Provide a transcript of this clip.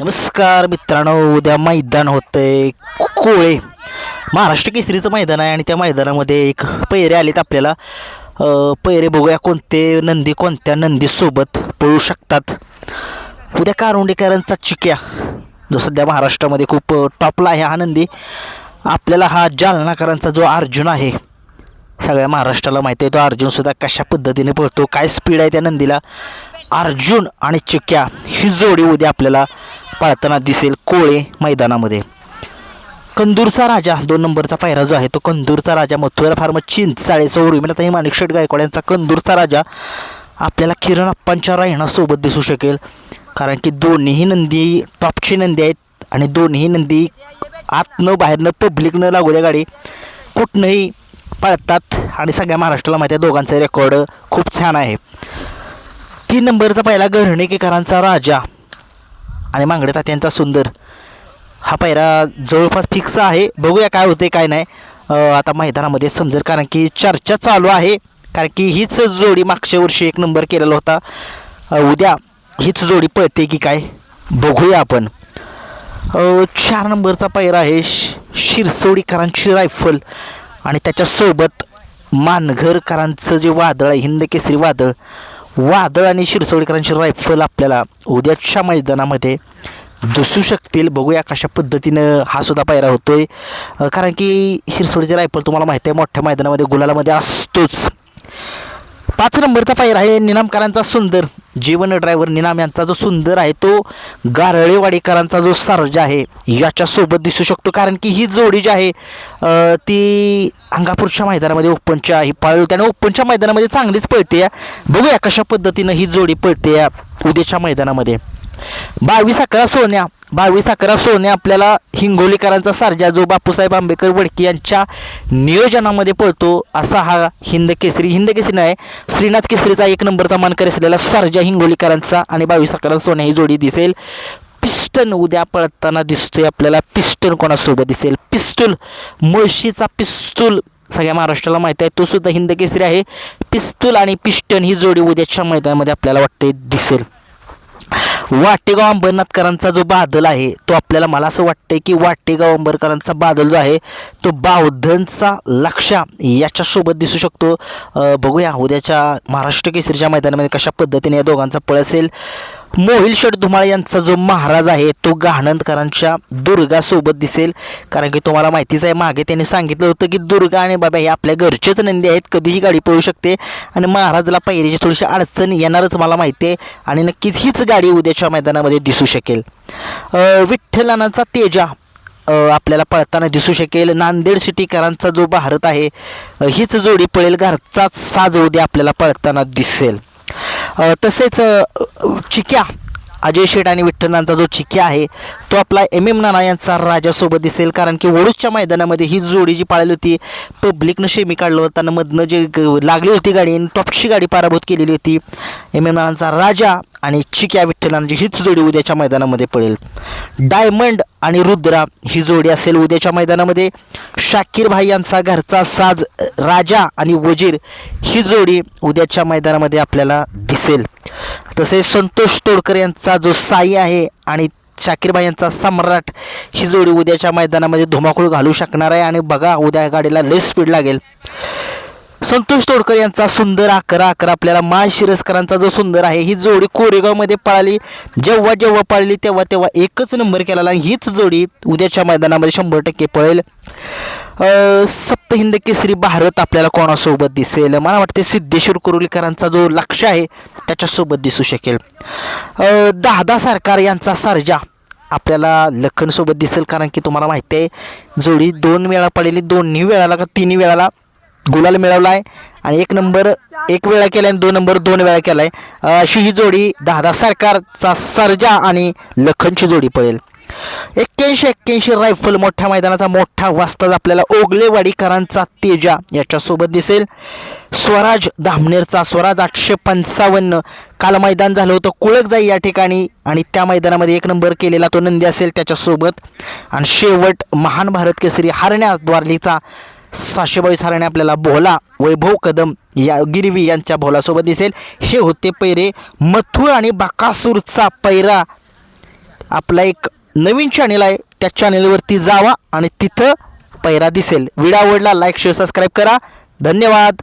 नमस्कार मित्रांनो, उद्या मैदान होतंय कोळे महाराष्ट्र केसरीचं मैदान आहे आणि त्या मैदानामध्ये एक पैरे आलेत आपल्याला. पैरे बघूया कोणत्या नंदीसोबत पळू शकतात. उद्या कारुंडेकरांचा चिक्या जो सध्या महाराष्ट्रामध्ये खूप टॉपला आहे हा नंदी. आपल्याला हा जालनाकरांचा जो अर्जुन आहे सगळ्या महाराष्ट्राला माहिती आहे. तो अर्जुनसुद्धा कशा पद्धतीने पळतो, काय स्पीड आहे त्या नंदीला. अर्जुन आणि चिक्या ही जोडी उद्या आपल्याला पळताना दिसेल कोळे मैदानामध्ये. कंदूरचा राजा 2 नंबरचा पायरा जो आहे तो कंदूरचा राजा मथुरा फार्म चिंचाळेचा उर्मिला ही माणिकशेठ गायकवाड यांचा कंदूरचा राजा आपल्याला किरण अप्पांच्या रायणासोबत दिसू शकेल. कारण की दोन्हीही नंदी टॉपची नंदी आहेत आणि दोन्ही नंदी आतनं बाहेरनं पब्लिकनं लागू द्या गाडी कुठनंही पळतात आणि सगळ्या महाराष्ट्राला माहिती आहे दोघांचा रेकॉर्ड खूप छान आहे. 3 नंबरचा पहिला गरणेकेकरांचा राजा आणि मांगडे तात्यांचा सुंदर हा पायरा जवळपास फिक्स आहे. बघूया काय होते काय नाही आता मैदानामध्ये समजेल. कारण की चर्चा चालू आहे, कारण की हीच जोडी मागच्या वर्षी 1 नंबर केलेला होता. उद्या हीच जोडी पळते की काय बघूया आपण. 4 नंबरचा पायरा आहे शिरसोडीकरांची रायफल आणि त्याच्यासोबत मानघरकरांचं जे वादळ आहे हिंद केसरी वादळ आणि शिरसोडीकरांची रायफल आपल्याला उद्याच्या मैदानामध्ये दिसू शकतील. बघूया कशा पद्धतीनं हा सुद्धा पायरा होतोय. कारण की शिरसोडीची रायफल तुम्हाला माहिती आहे मोठ्या मैदानामध्ये गुलालामध्ये असतोच. 5 नंबरचा पायरा आहे निनामकरांचा सुंदर. जीवन ड्रायव्हर निनाम यांचा जो सुंदर आहे तो गारळेवाडीकरांचा जो सर्जा आहे याच्यासोबत दिसू शकतो. कारण की ही जोडी जी आहे ती अंगापूरच्या मैदानामध्ये ओपनच्या ही पाळली होती आणि ओपनच्या मैदानामध्ये चांगलीच पळते. बघूया कशा पद्धतीनं ही जोडी पळते उद्याच्या मैदानामध्ये. 22 सोन्या आपल्याला हिंगोलीकरांचा सर्जा जो बापूसाहेब आंबेडकर वडकी यांच्या नियोजनामध्ये पळतो असा हा हिंद केसरी नाही श्रीनाथ केसरीचा 1 नंबरचा मानकरी असलेला सर्जा हिंगोलीकरांचा आणि 22 सोन्या ही जोडी दिसेल. पिस्टन उद्या पळताना दिसतोय आपल्याला. पिस्टन कोणासोबत दिसेल? पिस्तूल मुळशीचा पिस्तूल सगळ्या महाराष्ट्राला माहिती आहे तो सुद्धा हिंद केसरी आहे. पिस्तूल आणि पिस्टन ही जोडी उद्याच्या मैदानामध्ये आपल्याला वाटते दिसेल. वाटेगाव अंबरनाथकरांचा जो बादल आहे तो आपल्याला मला असं वाटतं की वाटेगाव अंबरकरांचा बादल जो आहे तो बावधनचा लक्ष्या याच्यासोबत दिसू शकतो. बघूया उद्याच्या महाराष्ट्र केसरीच्या मैदानामध्ये कशा पद्धतीने या दोघांचा पळ असेल. मोहिल शेठ धुमाळ यांचा जो महाराज आहे तो गहाणंदकरांच्या दुर्गासोबत दिसेल. कारण की तुम्हाला माहितीच आहे मागे त्यांनी सांगितलं होतं की दुर्गा आणि बाबा हे आपल्या घरचेच नंदी आहेत, कधीही गाडी पळू शकते आणि महाराजला पायरीची थोडीशी अडचण येणारच मला माहिती आहे आणि नक्कीच हीच गाडी उद्याच्या मैदानामध्ये दिसू शकेल. विठ्ठलानाचा तेजा आपल्याला पळताना दिसू शकेल. नांदेड सिटीकरांचा जो भारत आहे हीच जोडी पळेल. घरचाच साज उद्या आपल्याला पळताना दिसेल. तसेच चिक्या अजय शेठ आणि विठ्ठलांचा जो चिक्या आहे तो आपला MM नाना यांचा राजासोबत दिसेल. कारण की वडूजच्या मैदानामध्ये ही जोडी जी पाळली होती पब्लिकनं शेमी काढलं होतं मधनं जे लागली होती गाडी टॉपची गाडी पराभूत केलेली होती. MM नानांचा राजा आणि चिक्या विठ्ठलांची हीच जोडी उद्याच्या मैदानामध्ये पळेल. डायमंड आणि रुद्रा ही जोडी असेल उद्याच्या मैदानामध्ये. शाकीर भाई यांचा घरचा साज राजा आणि वजीर ही जोडी उद्याच्या मैदानामध्ये आपल्याला दिसेल. तसेच संतोष तोडकर यांचा जो साई आहे आणि शाकीरभाई यांचा सम्राट ही जोडी उद्याच्या मैदानामध्ये धुमाकूळ घालू शकणार आहे. आणि बघा उद्या गाडीला लय स्पीड लागेल. संतोष तोडकर यांचा सुंदर 11 आपल्याला माळशिरसकरांचा जो सुंदर आहे ही जोडी कोरेगावमध्ये पळाली. जेव्हा पळाली तेव्हा 1च नंबर केलेला आणि हीच जोडी उद्याच्या मैदानामध्ये 100% पळेल. सप्तहिंद केसरी भारत आपल्याला कोणासोबत दिसेल? मला वाटते सिद्धेश्वर कुरुलीकरांचा जो लक्ष्य आहे त्याच्यासोबत दिसू शकेल. दादा सरकार यांचा सर्जा आपल्याला लखनसोबत दिसेल. कारण की तुम्हाला माहिती आहे जोडी 2 वेळा पडलेली, 2 वेळाला का 3 वेळाला गुलाल मिळवला आहे आणि 1 नंबर 1 वेळा केला आणि 2 नंबर 2 वेळा केला आहे. अशी ही जोडी दादा सरकारचा सर्जा आणि लखनची जोडी पळेल. 81 रायफल मोठ्या मैदानाचा मोठा वाजताच आपल्याला ओगलेवाडीकरांचा तेजा याच्यासोबत दिसेल. स्वराज धामनेरचा स्वराज 855 काल मैदान झालं होतं कुळकजाई या ठिकाणी आणि त्या मैदानामध्ये 1 नंबर केलेला तो नंदी असेल त्याच्यासोबत. आणि शेवट महान भारत केसरी हरण्या द्वारलीचा 722 हरणे आपल्याला भोला वैभव कदम या गिरवी यांच्या भोलासोबत दिसेल. हे होते पैरे. मथुर आणि बकासूरचा पैरा आपला एक नवीन चॅनल आहे, त्या चॅनलवरती जावा आणि तिथं पैरा दिसेल. व्हिडिओ आवडला लाईक शेअर सबस्क्राईब करा. धन्यवाद.